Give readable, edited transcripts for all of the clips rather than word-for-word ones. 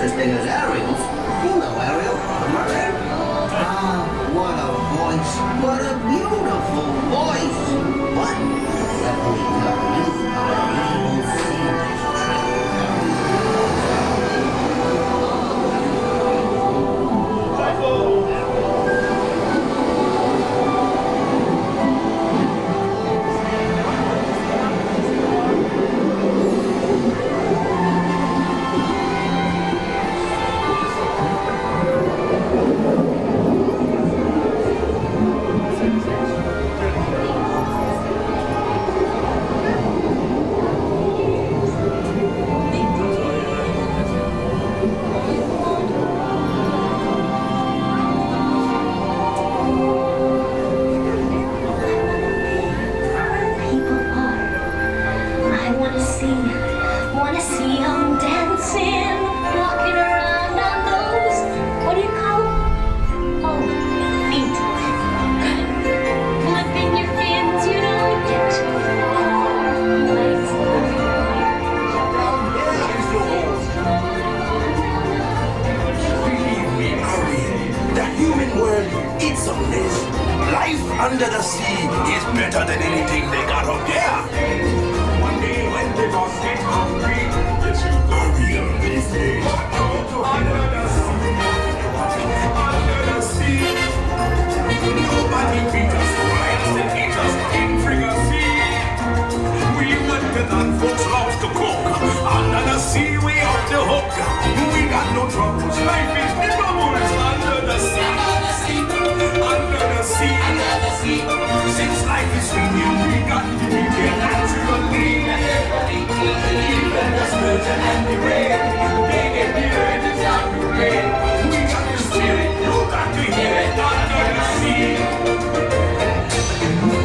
interesting as Ariel's. You know Ariel, the mermaid? Ah, what a voice. What a beautiful voice. But let me tell you our evil secret. Under the sea is better than anything they got up there. One day when they must get hungry, Ariel is made. Under the sea, nobody beat us, rights and eat us in fricassee. We went to non-folks loves to cook. Under the sea we off the hook. We got no troubles. Life is the bubbles under the sea. Under the sea. Since life is swinging, we got to be here naturally. Even the sturgeon and the rain, they get here and it's not the rain. We got to steer it, you got to hear it under the sea.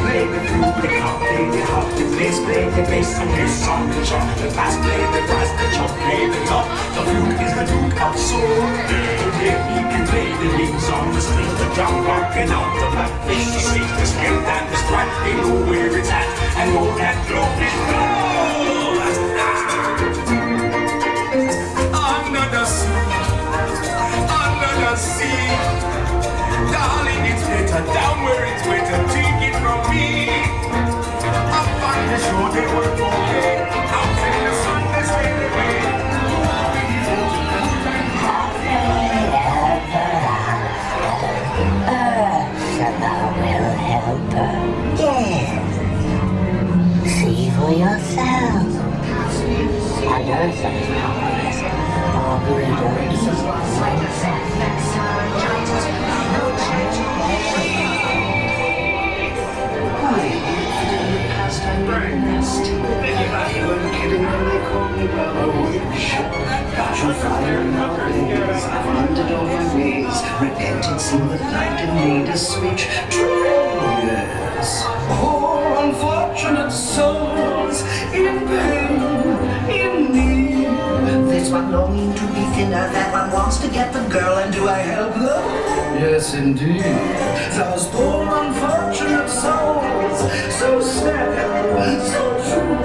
Play the flute, the cop, play the hop, the bass, play the bass, and the song, the chop, the bass, play the brass, the chop, play the top. The flute is the duke of soul. He can play the leaves on the string, the drum rocking out the blackfish, the snake, the skate, and the strap. They know where it's at, and all that glory goes. Under the sea, under the sea, darling, it's better down where it's wetter. Take it from me. Up on the shore they work okay, out in the sun they stay away. Ursula will help her. Yes. See for yourself. And Ursula's powers are greater You weren't kidding when they called me Baba Witch. Got your fire in my veins, I've wandered over ways, repented, seen the light and made a switch. True, yes. Poor unfortunate souls in pain, in need. There's one longing to be thinner, that one wants to get the girl, and do I help them? Yes, indeed. Those poor unfortunate souls, so sad, so true.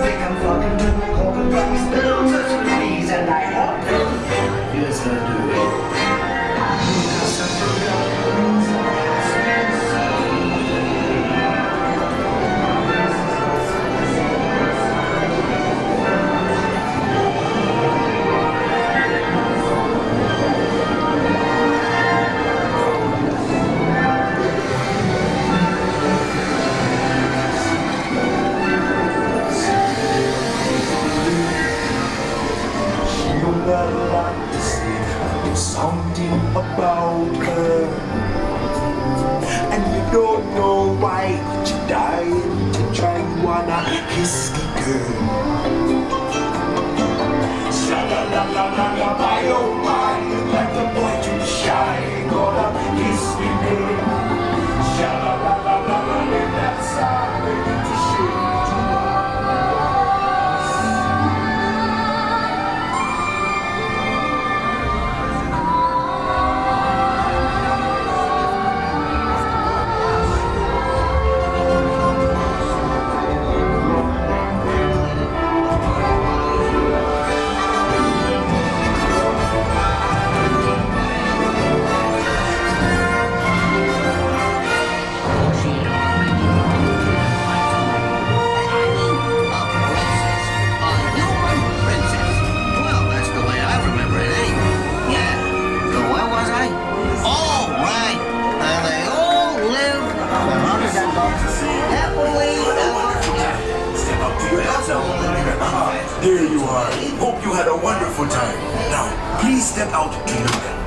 They come flocking to the corporate rocks, billows and trees, and I help them. Yes, I do. Something about her, and you don't know why, but you're dying to try. You wanna kiss the girl. Sha-la-la-la-la-la, my oh my, like the boy too shy, gonna kiss me girl. Sha-la-la-la-la-la, in that side, ready to shake. Please step out to your death.